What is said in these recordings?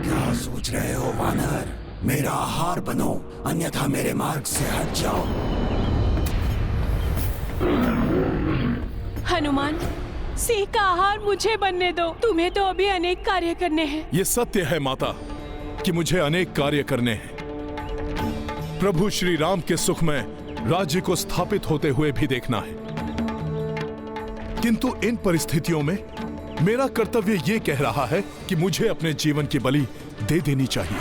क्या सोच रहे हो वानर? मेरा आहार बनो, अन्यथा मेरे मार्ग से हट जाओ। हनुमान, सिंह का आहार मुझे बनने दो। तुम्हें तो अभी अनेक कार्य करने हैं। ये सत्य है माता कि मुझे अनेक कार्य करने हैं। प्रभु श्री राम के सुख में राज्य को स्थापित होते हुए भी देखना है, किंतु इन परिस्थितियों में मेरा कर्तव्य ये कह रहा है कि मुझे अपने जीवन की बलि दे देनी चाहिए।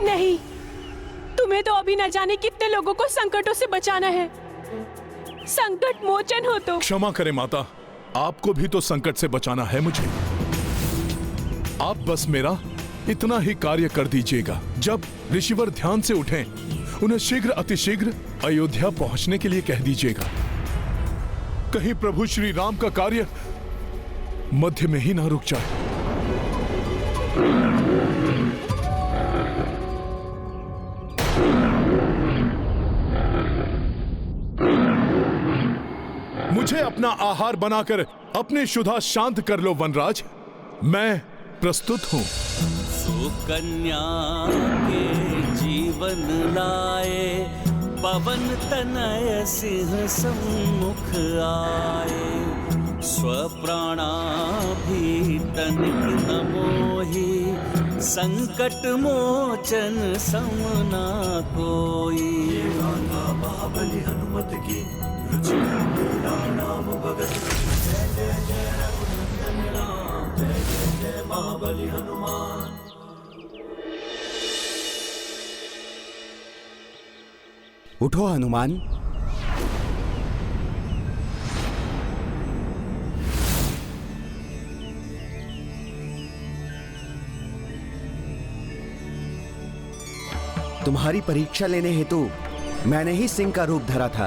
नहीं, तुम्हें तो अभी न जाने कितने लोगों को संकटों से बचाना है। संकट मोचन हो तो। क्षमा करें माता, आपको भी तो संकट से बचाना है मुझे। आप बस मेरा इतना ही कार्य कर दीजिएगा। जब ऋषिवर ध्यान से उठें, उन्हें शीघ्र अतिशीघ्र अयोध्या पहुंचने के लिए कह दीजिएगा। कहीं प्रभु श्री राम का कार्य मध्य में ही ना रुक जाए। मुझे अपना आहार बनाकर अपनी क्षुधा शांत कर लो वनराज, मैं प्रस्तुत हूं। सुकन्या के जीवन लाए, पवन तनय सिंह सम्मुख आए। स्वप्राणा भी तनिक न मोहि, संकट मोचन समना कोई। महाबली हनुमत की रुचि नाम भगत। जय जय जय रघुनंदन राम, जय जय जय महाबली हनुमान। उठो हनुमान। तुम्हारी परीक्षा लेने हेतु मैंने ही सिंह का रूप धरा था।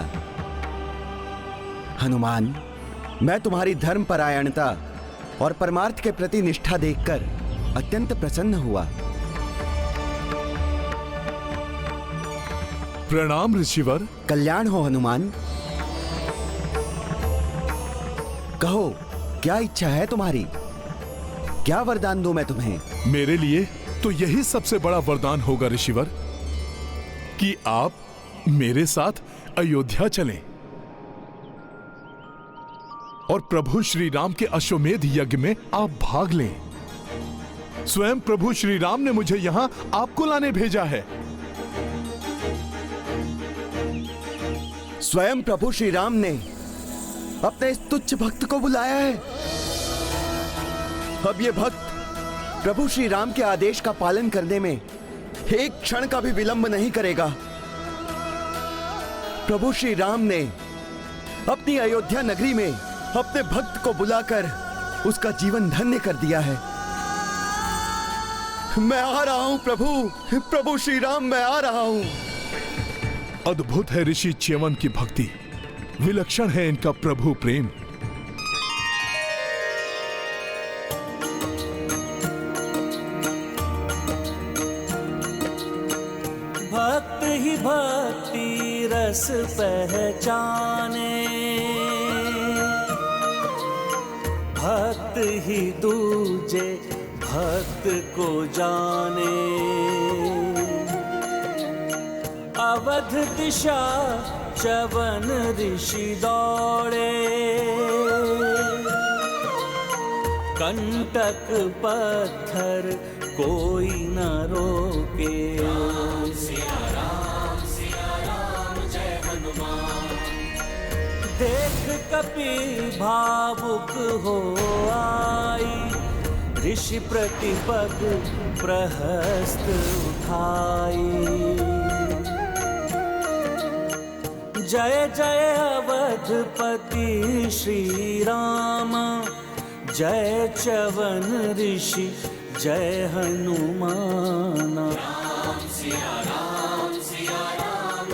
हनुमान, मैं तुम्हारी धर्मपरायणता और परमार्थ के प्रति निष्ठा देखकर अत्यंत प्रसन्न हुआ। प्रणाम ऋषिवर। कल्याण हो हनुमान। कहो, क्या इच्छा है तुम्हारी? क्या वरदान दूं मैं तुम्हें? मेरे लिए तो यही सबसे बड़ा वरदान होगा ऋषिवर कि आप मेरे साथ अयोध्या चलें और प्रभु श्री राम के अश्वमेध यज्ञ में आप भाग लें। स्वयं प्रभु श्री राम ने मुझे यहां आपको लाने भेजा है। स्वयं प्रभु श्री राम ने अपने इस तुच्छ भक्त को बुलाया है। अब ये भक्त प्रभु श्री राम के आदेश का पालन करने में एक क्षण का भी विलंब नहीं करेगा। प्रभु श्री राम ने अपनी अयोध्या नगरी में अपने भक्त को बुलाकर उसका जीवन धन्य कर दिया है। मैं आ रहा हूं प्रभु, प्रभु श्री राम, मैं आ रहा हूं। अद्भुत है ऋषि च्यवन की भक्ति, विलक्षण है इनका प्रभु प्रेम। भक्त ही भक्ति रस पहचाने, भक्त ही दूजे भक्त को जाने। अवध दिशा च्यवन ऋषि दौड़े, कंटक पत्थर कोई न रोके। जय हनुमान। देख कपि भावुक हो आई, ऋषि प्रतिपद प्रहस्त उठाई। जय जय अवधपति श्री राम, जय च्यवन ऋषि जय हनुमान। राम सिया राम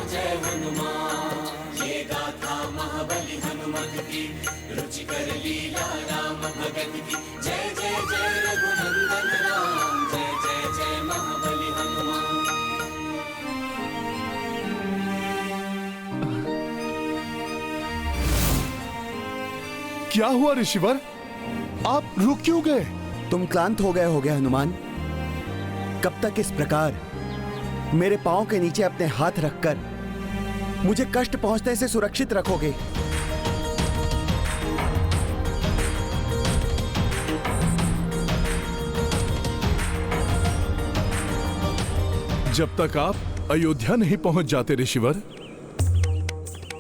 जय हनुमान। ये गाथा महाबली हनुमत की, रुचि कर लीला राम भगत की। जय जय जय रघुनंदन राम, जय जय जय महाबली हनुमान। क्या हुआ ऋषिवर? आप रुक क्यों गए? तुम क्लांत हो गए हनुमान। कब तक इस प्रकार मेरे पांव के नीचे अपने हाथ रखकर मुझे कष्ट पहुंचने से सुरक्षित रखोगे? जब तक आप अयोध्या नहीं पहुंच जाते ऋषिवर,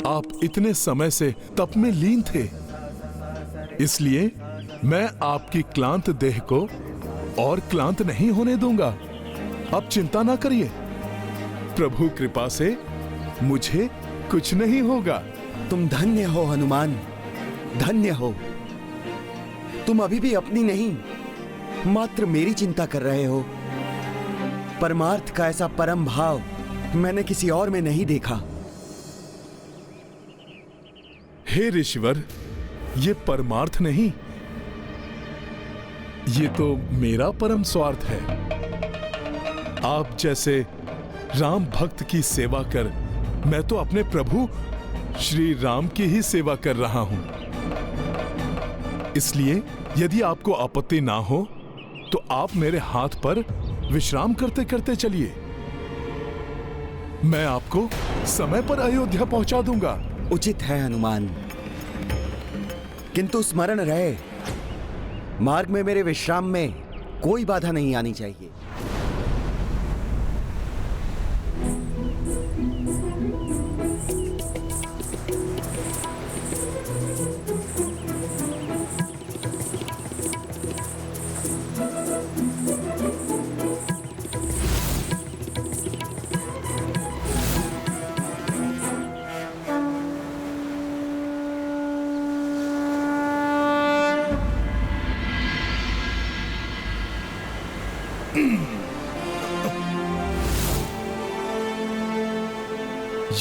आप इतने समय से तप में लीन थे, इसलिए मैं आपकी क्लांत देह को और क्लांत नहीं होने दूंगा। आप चिंता ना करिए, प्रभु कृपा से मुझे कुछ नहीं होगा। तुम धन्य हो हनुमान, धन्य हो। तुम अभी भी अपनी नहीं, मात्र मेरी चिंता कर रहे हो। परमार्थ का ऐसा परम भाव मैंने किसी और में नहीं देखा। हे ऋषिवर, ये परमार्थ नहीं, ये तो मेरा परम स्वार्थ है। आप जैसे राम भक्त की सेवा कर मैं तो अपने प्रभु श्री राम की ही सेवा कर रहा हूं। इसलिए यदि आपको आपत्ति ना हो तो आप मेरे हाथ पर विश्राम करते करते चलिए। मैं आपको समय पर अयोध्या पहुंचा दूंगा। उचित है हनुमान, किंतु स्मरण रहे, मार्ग में मेरे विश्राम में कोई बाधा नहीं आनी चाहिए।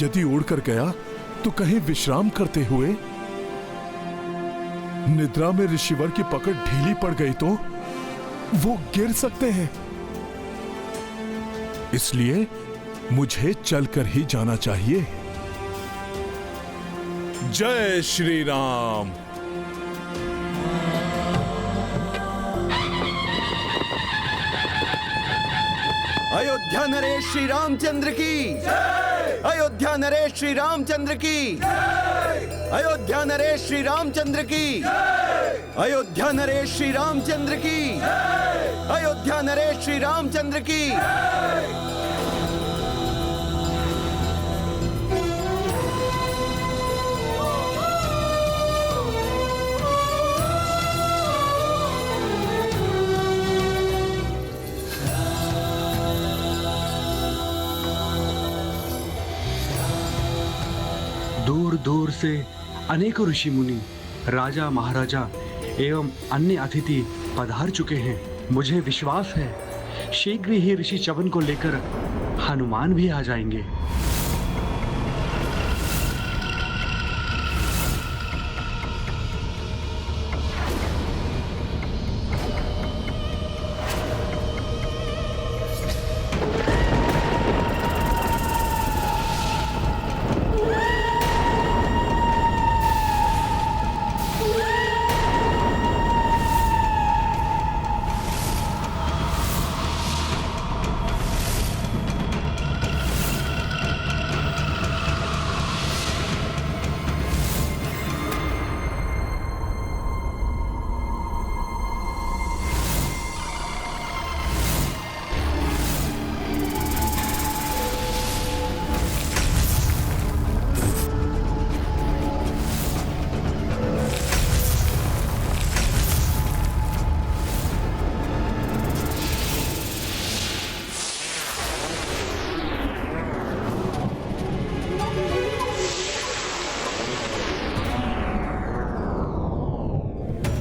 यदि उड़कर गया तो कहीं विश्राम करते हुए निद्रा में ऋषिवर की पकड़ ढीली पड़ गई तो वो गिर सकते हैं। इसलिए मुझे चलकर ही जाना चाहिए। जय श्री राम। अयोध्या नरेश श्री रामचंद्र की, अयोध्या नरेश श्री रामचंद्र की, अयोध्या नरेश श्री रामचंद्र की, अयोध्या नरेश श्री रामचंद्र की, अयोध्या नरेश श्री रामचंद्र की। दूर दूर से अनेकों ऋषि मुनि, राजा महाराजा एवं अन्य अतिथि पधार चुके हैं। मुझे विश्वास है शीघ्र ही ऋषि च्यवन को लेकर हनुमान भी आ जाएंगे।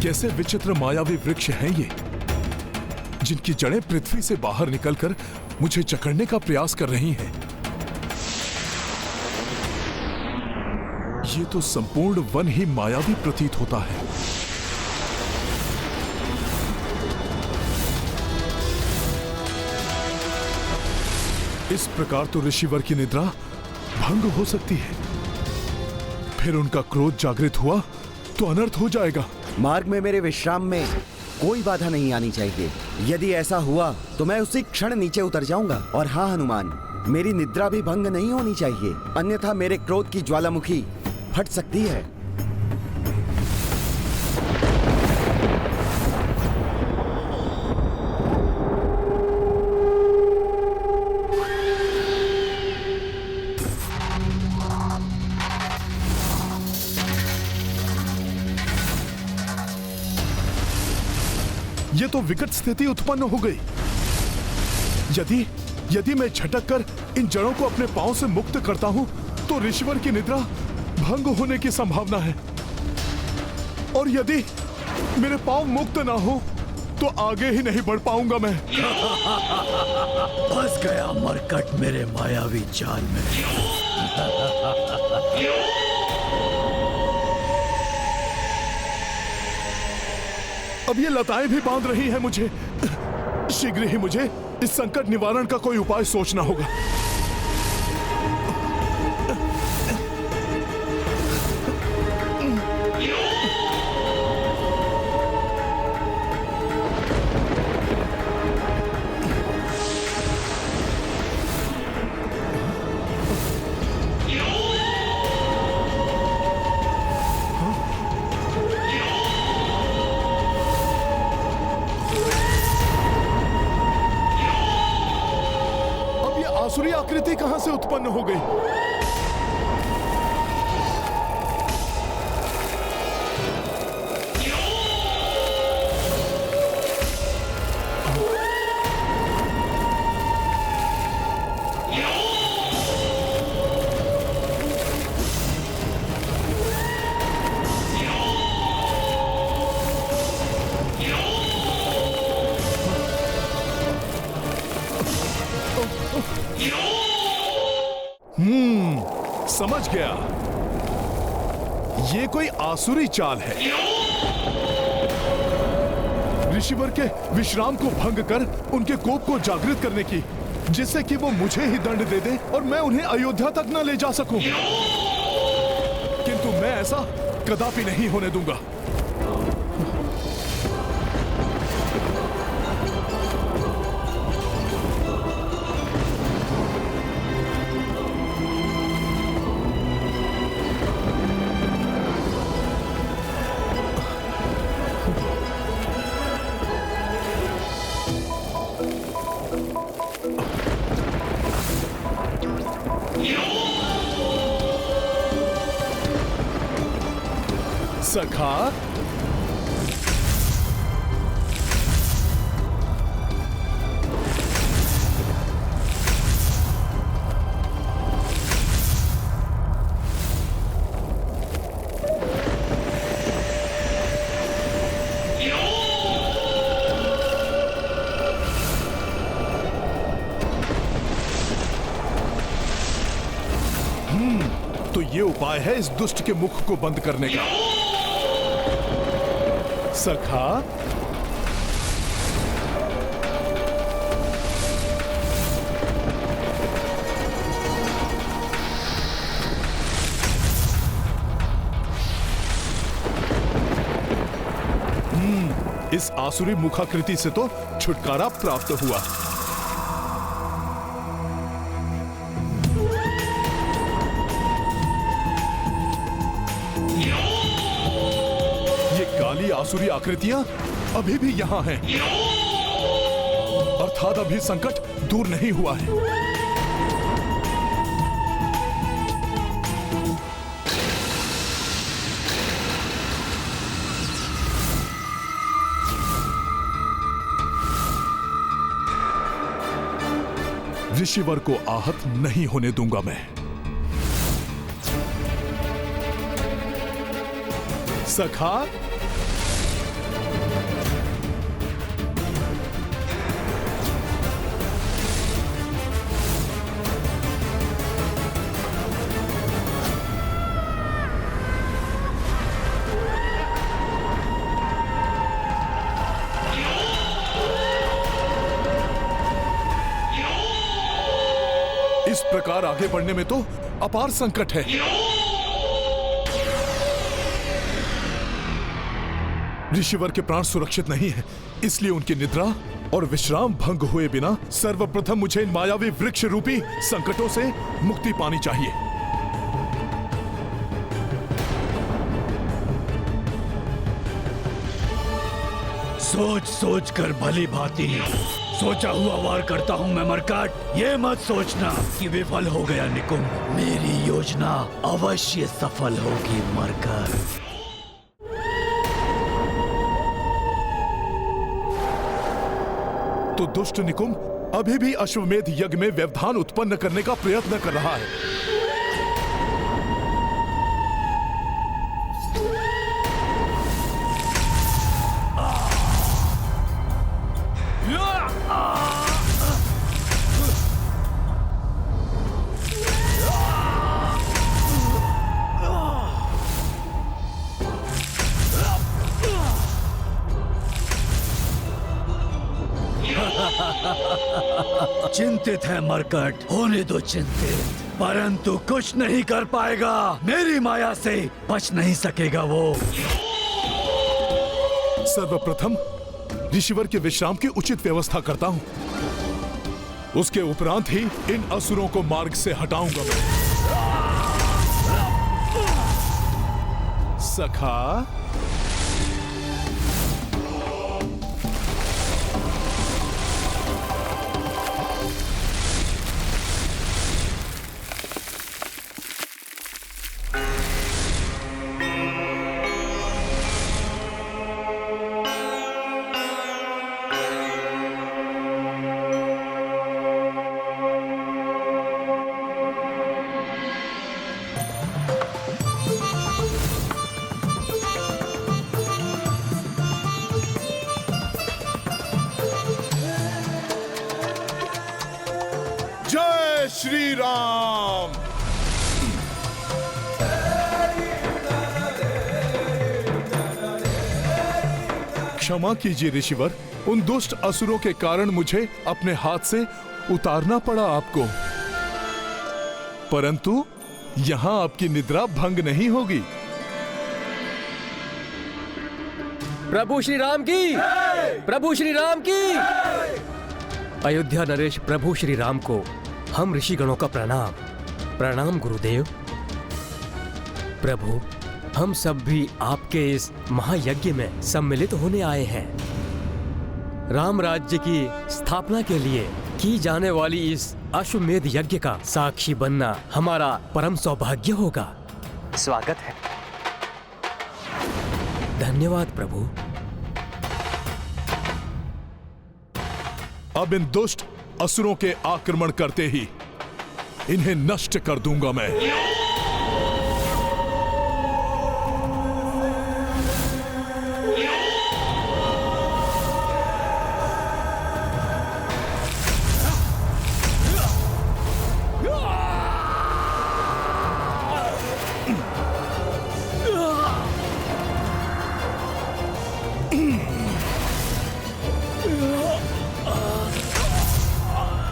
कैसे विचित्र मायावी वृक्ष हैं ये, जिनकी जड़ें पृथ्वी से बाहर निकलकर मुझे जकड़ने का प्रयास कर रही हैं। ये तो संपूर्ण वन ही मायावी प्रतीत होता है। इस प्रकार तो ऋषिवर की निद्रा भंग हो सकती है। फिर उनका क्रोध जागृत हुआ तो अनर्थ हो जाएगा। मार्ग में मेरे विश्राम में कोई बाधा नहीं आनी चाहिए। यदि ऐसा हुआ तो मैं उसी क्षण नीचे उतर जाऊंगा। और हाँ हनुमान, मेरी निद्रा भी भंग नहीं होनी चाहिए, अन्यथा मेरे क्रोध की ज्वालामुखी फट सकती है। ये तो विकट स्थिति उत्पन्न हो गई। यदि मैं झटक कर इन जड़ों को अपने पांव से मुक्त करता हूं तो ऋषिवर की निद्रा भंग होने की संभावना है। और यदि मेरे पांव मुक्त ना हो तो आगे ही नहीं बढ़ पाऊंगा मैं। फंस गया मरकट मेरे मायावी जाल में। अब ये लताएं भी बांध रही हैं मुझे। शीघ्र ही मुझे इस संकट निवारण का कोई उपाय सोचना होगा। आसुरी आकृति कहां से उत्पन्न हो गई? समझ गया, ये कोई आसुरी चाल है। ऋषिवर के विश्राम को भंग कर उनके कोप को जागृत करने की, जिससे कि वो मुझे ही दंड दे दे और मैं उन्हें अयोध्या तक न ले जा सकूं। किंतु मैं ऐसा कदापि नहीं होने दूंगा। सखा, तो ये उपाय है इस दुष्ट के मुख को बंद करने का। सखा, इस आसुरी मुखाकृति से तो छुटकारा प्राप्त हुआ। काली आसुरी आकृतियां अभी भी यहां हैं, अर्थात अभी संकट दूर नहीं हुआ है। ऋषिवर को आहत नहीं होने दूंगा मैं। सखा, इस प्रकार आगे बढ़ने में तो अपार संकट है। ऋषिवर के प्राण सुरक्षित नहीं है, इसलिए उनकी निद्रा और विश्राम भंग हुए बिना सर्वप्रथम मुझे इन मायावी वृक्ष रूपी संकटों से मुक्ति पानी चाहिए। सोच सोच कर भली भांति सोचा हुआ वार करता हूँ मैं मरकाट। ये मत सोचना कि विफल हो गया निकुंभ, मेरी योजना अवश्य सफल होगी मरकाट। तो दुष्ट निकुंभ अभी भी अश्वमेध यज्ञ में व्यवधान उत्पन्न करने का प्रयत्न कर रहा है। चिंतित है मरकट, होने दो चिंतित, परंतु कुछ नहीं कर पाएगा। मेरी माया से बच नहीं सकेगा वो। सर्वप्रथम ऋषिवर के विश्राम की उचित व्यवस्था करता हूं, उसके उपरांत ही इन असुरों को मार्ग से हटाऊंगा मैं। सखा, जय श्री राम। क्षमा कीजिए ऋषिवर, उन दुष्ट असुरों के कारण मुझे अपने हाथ से उतारना पड़ा आपको, परंतु यहां आपकी निद्रा भंग नहीं होगी। प्रभु श्री राम की, प्रभु श्री राम की। अयोध्या नरेश प्रभु श्री राम को हम ऋषिगणों का प्रणाम। प्रणाम गुरुदेव। प्रभु, हम सब भी आपके इस महायज्ञ में सम्मिलित होने आए हैं। राम राज्य की स्थापना के लिए की जाने वाली इस अश्वमेध यज्ञ का साक्षी बनना हमारा परम सौभाग्य होगा। स्वागत है। धन्यवाद प्रभु। अब इन दुष्ट असुरों के आक्रमण करते ही इन्हें नष्ट कर दूंगा मैं।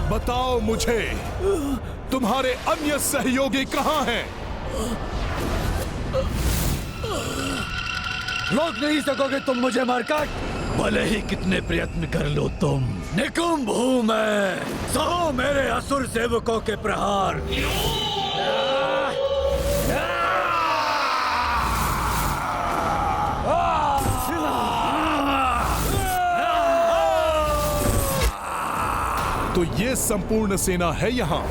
बताओ मुझे, तुम्हारे अन्य सहयोगी कहां हैं? रोक नहीं सकोगे तुम मुझे मरकट, भले ही कितने प्रयत्न कर लो तुम। निकुंभ हूं मैं, सहो मेरे असुर सेवकों के प्रहार। तो ये संपूर्ण सेना है यहां।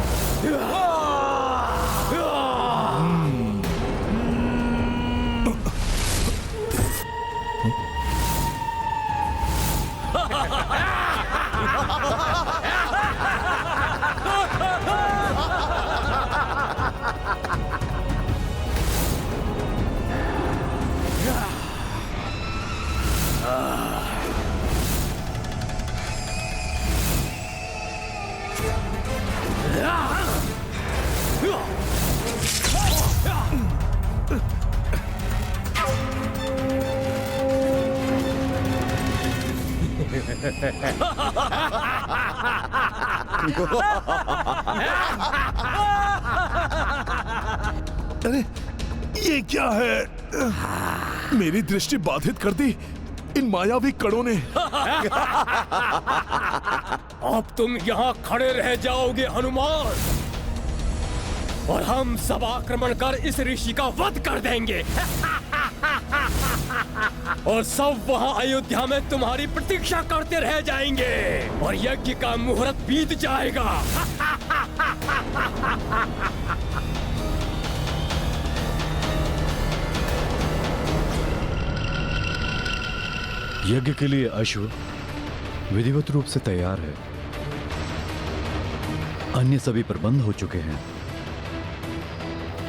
अरे ये क्या है? मेरी दृष्टि बाधित कर दी। इन मायावी कड़ों ने। अब तुम यहाँ खड़े रह जाओगे हनुमान, और हम सब आक्रमण कर इस ऋषि का वध कर देंगे। और सब वहाँ अयोध्या में तुम्हारी प्रतीक्षा करते रह जाएंगे, और यज्ञ का मुहूर्त बीत जाएगा। यज्ञ के लिए अश्व विधिवत रूप से तैयार है। अन्य सभी प्रबंध हो चुके हैं,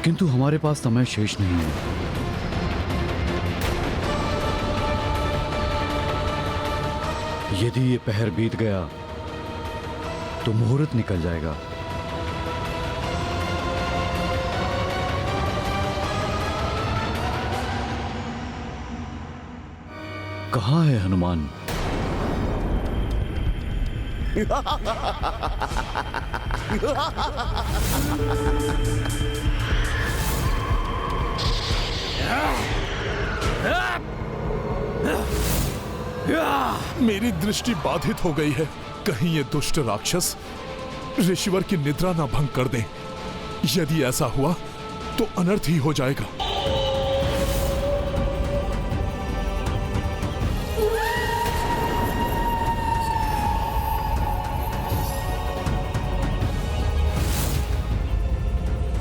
किंतु हमारे पास समय शेष नहीं है। यदि ये पहर बीत गया तो मुहूर्त निकल जाएगा। कहाँ है हनुमान? मेरी दृष्टि बाधित हो गई है। कहीं ये दुष्ट राक्षस ऋषिवर की निद्रा ना भंग कर दें। यदि ऐसा हुआ तो अनर्थ ही हो जाएगा।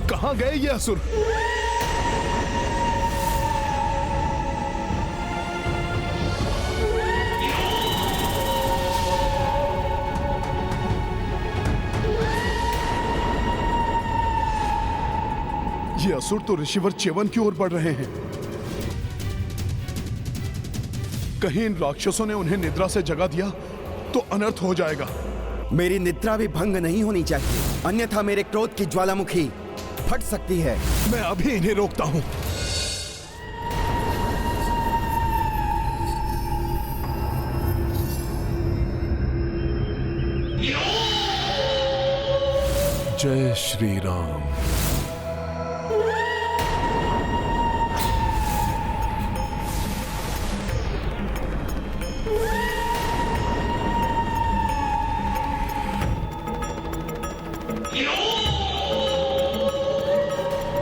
कहां गए ये असुर? ये असुर तो ऋषिवर च्यवन की ओर बढ़ रहे हैं। कहीं इन राक्षसों ने उन्हें निद्रा से जगा दिया तो अनर्थ हो जाएगा। मेरी निद्रा भी भंग नहीं होनी चाहिए, अन्यथा मेरे क्रोध की ज्वालामुखी फट सकती है। मैं अभी इन्हें रोकता हूं। जय श्री राम।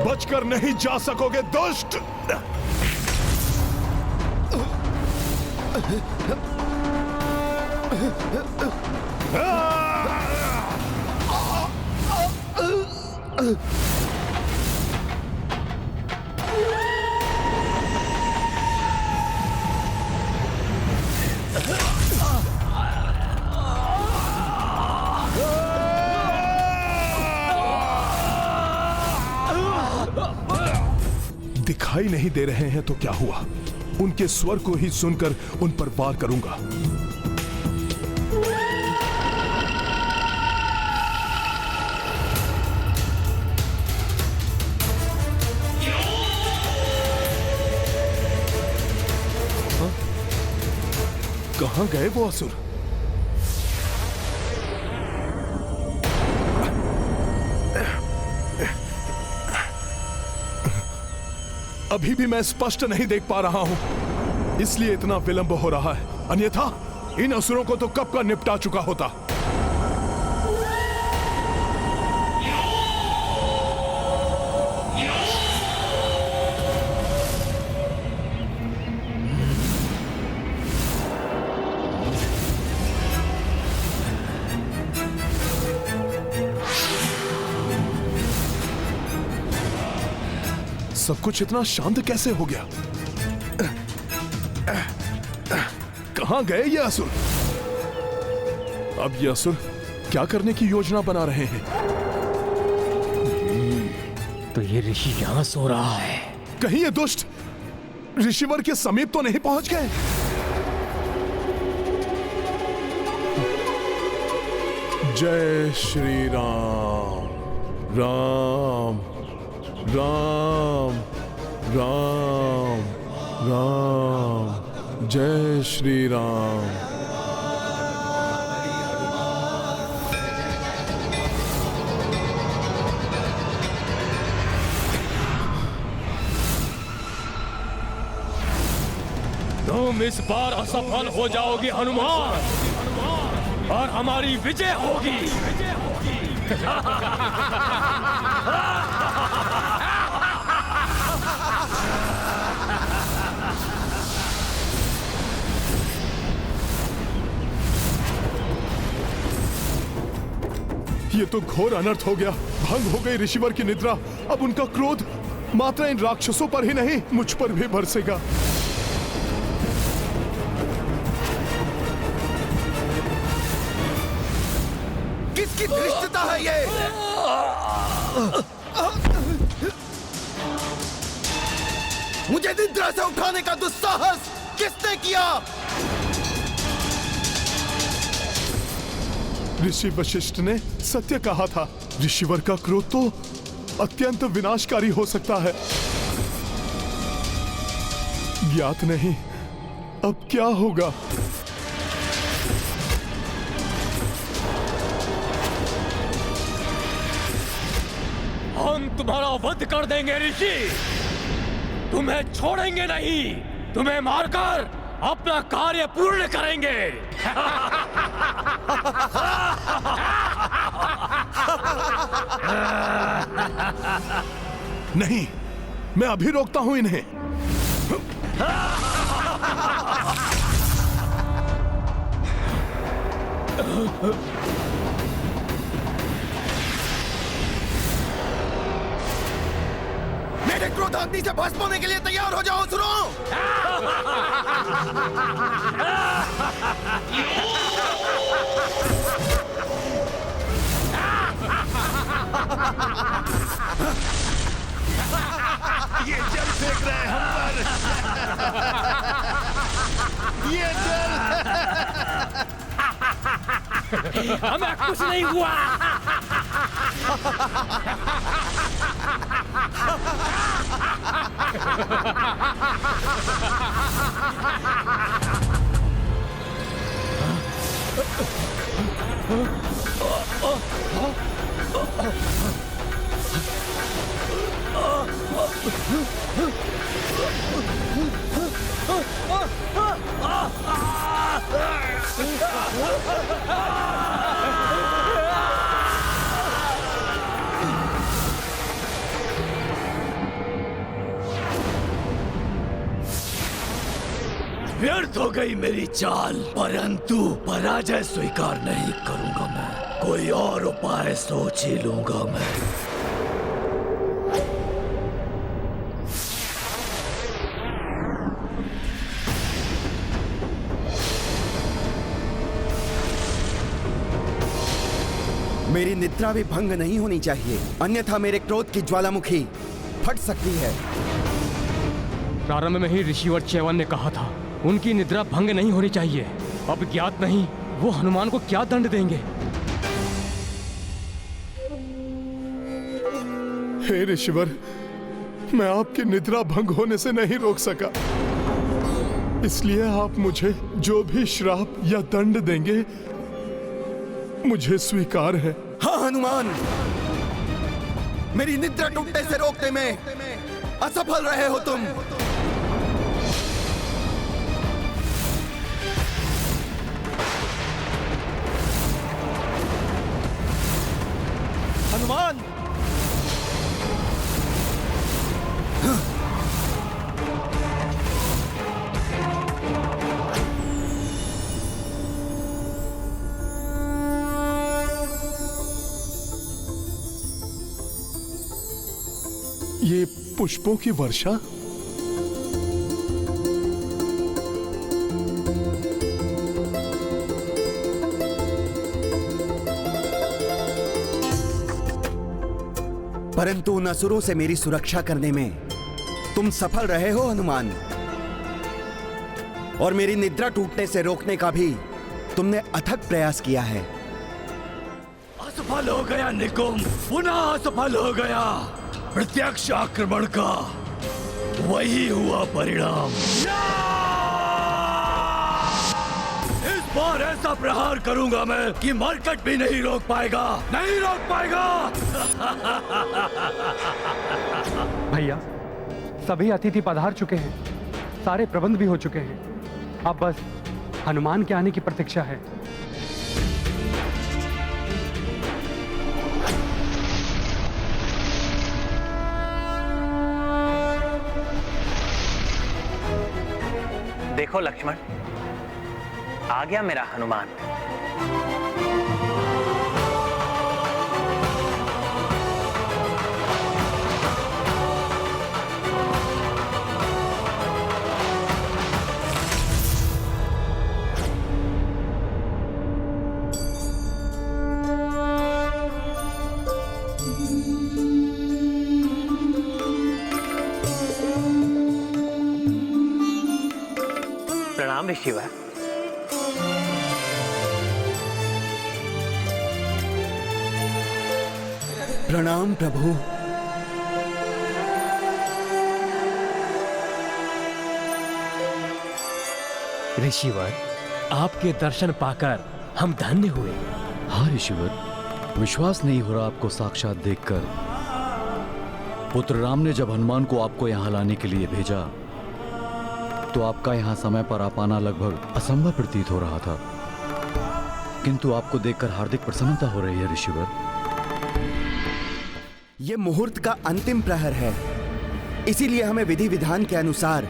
बचकर नहीं जा सकोगे दुष्ट। दिखाई नहीं दे रहे हैं तो क्या हुआ? उनके स्वर को ही सुनकर उन पर वार करूंगा। कहां गए वो असुर? अभी भी मैं स्पष्ट नहीं देख पा रहा हूं, इसलिए इतना विलंब हो रहा है। अन्यथा इन असुरों को तो कब का निपटा चुका होता। सब कुछ इतना शांत कैसे हो गया? कहां गए ये असुर? अब ये असुर क्या करने की योजना बना रहे हैं? तो ये ऋषि यहां सो रहा है। कहीं ये दुष्ट ऋषिवर के समीप तो नहीं पहुंच गए? जय श्री राम। राम राम राम राम। जय श्री राम। तुम इस बार असफल हो जाओगे हनुमान, और हमारी विजय होगी। ये तो घोर अनर्थ हो गया। भंग हो गई ऋषिवर की निद्रा। अब उनका क्रोध मात्र इन राक्षसों पर ही नहीं, मुझ पर भी बरसेगा। किसकी धृष्टता है ये? मुझे निद्रा से उठाने का दुस्साहस किसने किया? ऋषि वशिष्ठ ने सत्य कहा था। ऋषिवर का क्रोध तो अत्यंत विनाशकारी हो सकता है। ज्ञात नहीं अब क्या होगा। हम तुम्हारा वध कर देंगे ऋषि, तुम्हें छोड़ेंगे नहीं। तुम्हें मारकर अपना कार्य पूर्ण करेंगे। नहीं, मैं अभी रोकता हूं इन्हें। मेरे क्रोधाग्नि से भस्म होने के लिए तैयार हो जाओ। सुनो, ये जल फेंक रहे हैं हम पर। ये जल। हमें कुछ नहीं हुआ। व्यर्थ हो गई मेरी चाल, परंतु पराजय स्वीकार नहीं करूंगा मैं। कोई और उपाय सोच ही लूंगा मैं। मेरी निद्रा भी भंग नहीं होनी चाहिए, अन्यथा मेरे क्रोध की ज्वालामुखी फट सकती है। प्रारंभ में ही ऋषिवर च्यवन ने कहा था उनकी निद्रा भंग नहीं होनी चाहिए। अब ज्ञात नहीं वो हनुमान को क्या दंड देंगे। हे ऋषिवर, मैं आपकी निद्रा भंग होने से नहीं रोक सका, इसलिए आप मुझे जो भी श्राप या दंड देंगे मुझे स्वीकार है। हाँ हनुमान, मेरी निद्रा टूटने से रोकने में असफल रहे हो तुम। हनुमान, ये पुष्पों की वर्षा। परंतु उन असुरों से मेरी सुरक्षा करने में तुम सफल रहे हो हनुमान, और मेरी निद्रा टूटने से रोकने का भी तुमने अथक प्रयास किया है। असफल हो गया निकुंभ, पुनः असफल हो गया। प्रत्यक्ष आक्रमण का वही हुआ परिणाम। इस बार ऐसा प्रहार करूंगा मैं कि मरकट भी नहीं रोक पाएगा, नहीं रोक पाएगा। भैया, सभी अतिथि पधार चुके हैं, सारे प्रबंध भी हो चुके हैं। अब बस हनुमान के आने की प्रतीक्षा है। देखो लक्ष्मण, आ गया मेरा हनुमान। प्रणाम ऋषिवर। प्रणाम प्रभु। ऋषिवर, आपके दर्शन पाकर हम धन्य हुए। हाँ ऋषिवर, विश्वास नहीं हो रहा आपको साक्षात देखकर। पुत्र राम ने जब हनुमान को आपको यहाँ लाने के लिए भेजा तो आपका यहाँ समय पर आ पाना लगभग असंभव प्रतीत हो रहा था, किंतु आपको देखकर हार्दिक प्रसन्नता हो रही है ऋषिवर। ये मुहूर्त का अंतिम प्रहर है, इसीलिए हमें विधि विधान के अनुसार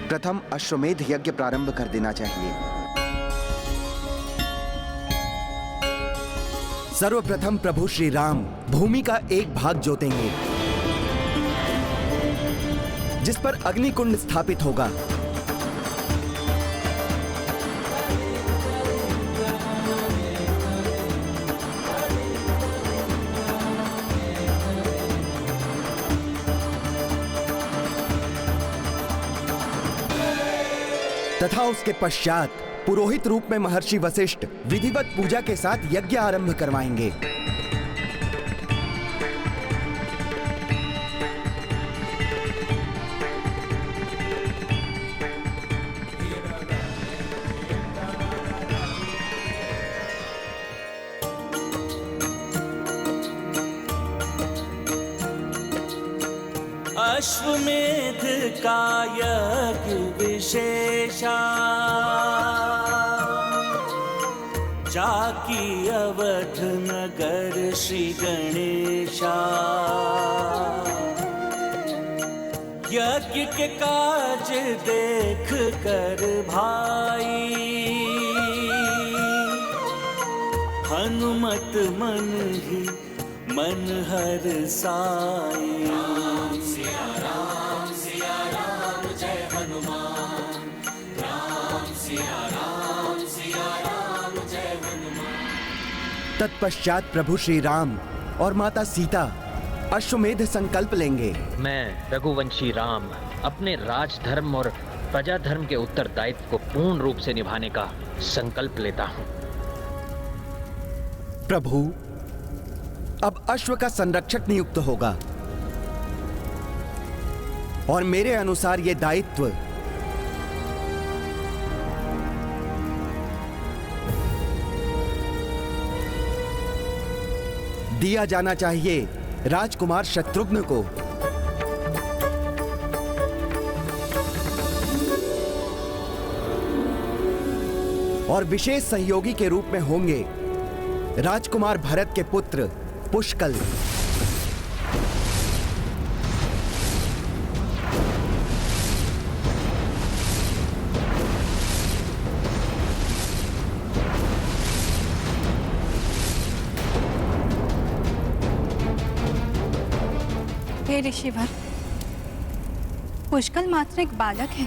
प्रथम अश्वमेध यज्ञ प्रारंभ कर देना चाहिए। सर्वप्रथम प्रभु श्री राम भूमि का एक भाग जोतेंगे, जिस पर अग्निकुंड स्थापित होगा। तथा उसके पश्चात पुरोहित रूप में महर्षि वशिष्ठ विधिवत पूजा के साथ यज्ञ आरंभ करवाएंगे। अश्वमेध का यज्ञ विशेषा, जाकी अवध नगर श्री गणेशा। यज्ञ के काज देख कर भाई, हनुमत मन ही मन हर साई। तत्पश्चात प्रभु श्री राम और माता सीता अश्वमेध संकल्प लेंगे। मैं रघुवंशी राम अपने राजधर्म और प्रजा धर्म के उत्तरदायित्व को पूर्ण रूप से निभाने का संकल्प लेता हूं। प्रभु, अब अश्व का संरक्षक नियुक्त होगा और मेरे अनुसार यह दायित्व दिया जाना चाहिए राजकुमार शत्रुघ्न को। और विशेष सहयोगी के रूप में होंगे राजकुमार भरत के पुत्र पुष्कल। हे ऋषिवर, पुष्कल मात्र एक बालक है।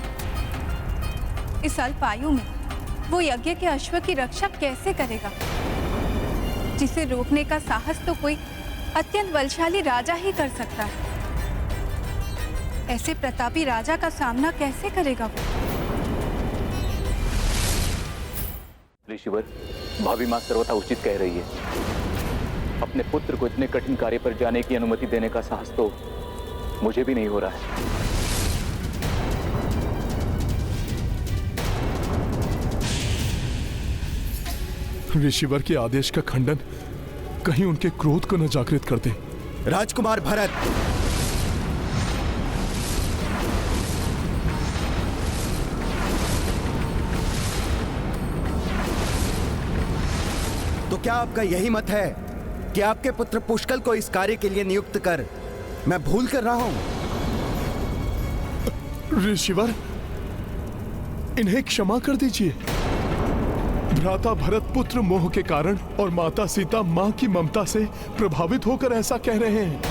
इस अल्प आयु में वो यज्ञ के अश्व की रक्षा कैसे करेगा, जिसे रोकने का साहस तो कोई अत्यंत बलशाली राजा ही कर सकता है। ऐसे प्रतापी राजा का सामना कैसे करेगा वो? ऋषिवर, भाभी माँ सर्वथा उचित कह रही है। अपने पुत्र को इतने कठिन कार्य पर जाने की अनुमति देने का साहस तो मुझे भी नहीं हो रहा है। ऋषिवर के आदेश का खंडन कहीं उनके क्रोध को न जागृत कर दे। राजकुमार भरत, क्या आपका यही मत है कि आपके पुत्र पुष्कल को इस कार्य के लिए नियुक्त कर मैं भूल कर रहा हूं? ऋषिवर, इन्हें क्षमा कर दीजिए। भ्राता भरत पुत्र मोह के कारण और माता सीता मां की ममता से प्रभावित होकर ऐसा कह रहे हैं।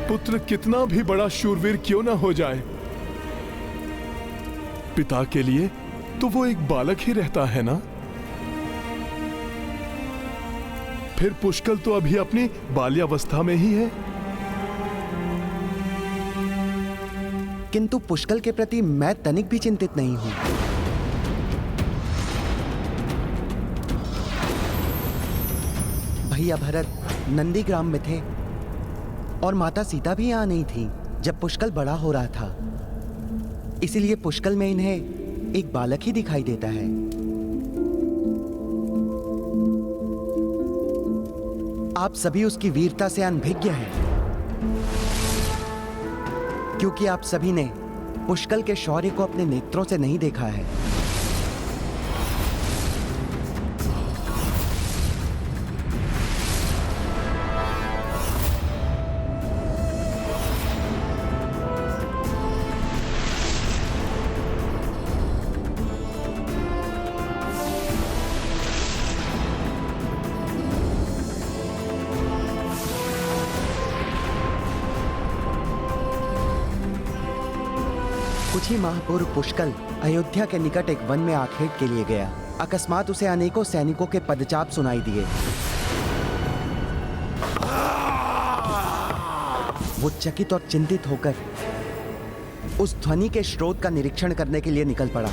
पुत्र कितना भी बड़ा शूरवीर क्यों ना हो जाए, पिता के लिए तो वो एक बालक ही रहता है ना। फिर पुष्कल तो अभी अपनी बाल्यावस्था में ही है। किंतु पुष्कल के प्रति मैं तनिक भी चिंतित नहीं हूं। भैया भरत नंदीग्राम में थे और माता सीता भी यहां नहीं थी जब पुष्कल बड़ा हो रहा था। इसीलिए पुष्कल में इन्हें एक बालक ही दिखाई देता है। आप सभी उसकी वीरता से अनभिज्ञ हैं, क्योंकि आप सभी ने पुष्कल के शौर्य को अपने नेत्रों से नहीं देखा है। कुछ ही माह पूर्व पुष्कल अयोध्या के निकट एक वन में आखेट के लिए गया। अकस्मात उसे अनेकों सैनिकों के पदचाप सुनाई दिए। वो चकित और चिंतित होकर उस ध्वनि के स्रोत का निरीक्षण करने के लिए निकल पड़ा।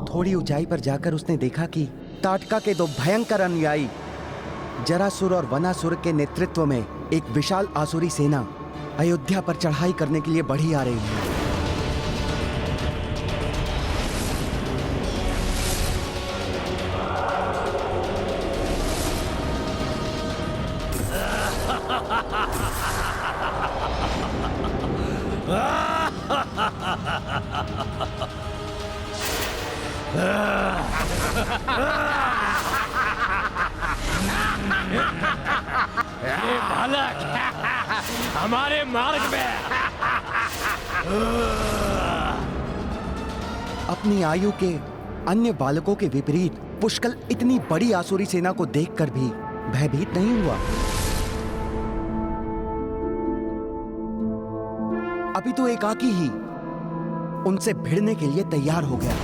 थोड़ी ऊंचाई पर जाकर उसने देखा कि ताटका के दो भयंकर अनुयायी जरासुर और वनासुर के नेतृत्व में एक विशाल आसुरी सेना अयोध्या पर चढ़ाई करने के लिए बढ़ी आ रही है। बालक हमारे मार्ग में। अपनी आयु के अन्य बालकों के विपरीत पुष्कल इतनी बड़ी आसुरी सेना को देखकर भी भयभीत नहीं हुआ। अभी तो एकाकी ही उनसे भिड़ने के लिए तैयार हो गया।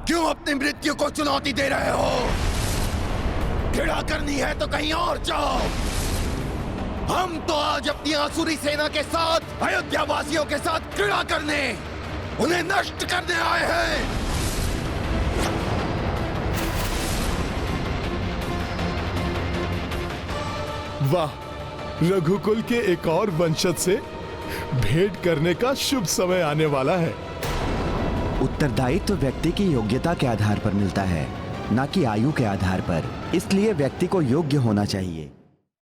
क्यों अपनी मृत्यु को चुनौती दे रहे हो? घृणा करनी है तो कहीं और जाओ। हम तो आज अपनी आसुरी सेना के साथ अयोध्या वासियों के साथ घृणा करने, उन्हें नष्ट करने आए हैं। वाह, रघुकुल के एक और वंशज से भेंट करने का शुभ समय आने वाला है। उत्तरदायित्व व्यक्ति की योग्यता के आधार पर मिलता है, ना कि आयु के आधार पर। इसलिए व्यक्ति को योग्य होना चाहिए।